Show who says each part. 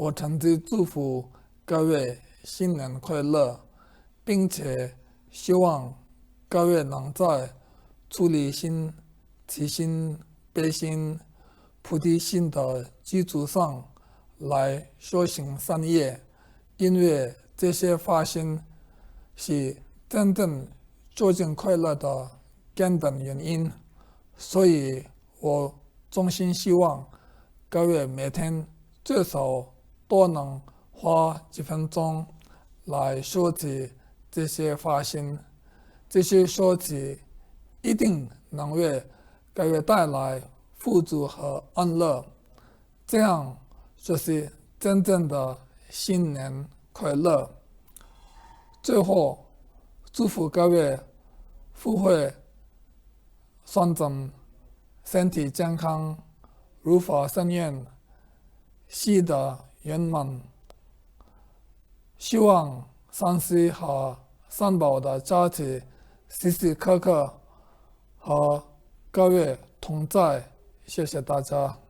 Speaker 1: 我诚挚祝福各位新年快乐，并且希望各位能在出离心、齐心、悲心、菩提心的基础上来修行善业，因为这些发心是真正究竟快乐的根本原因。所以我衷心希望各位每天最少都能花几分钟来修持这些发心，这些修持一定能为各位带来富足和安乐，这样就是真正的新年快乐。最后，祝福各位福慧双增，身体健康，如法甚愿，喜得圆满。希望上师和三宝的加持时时刻刻和各位同在。谢谢大家。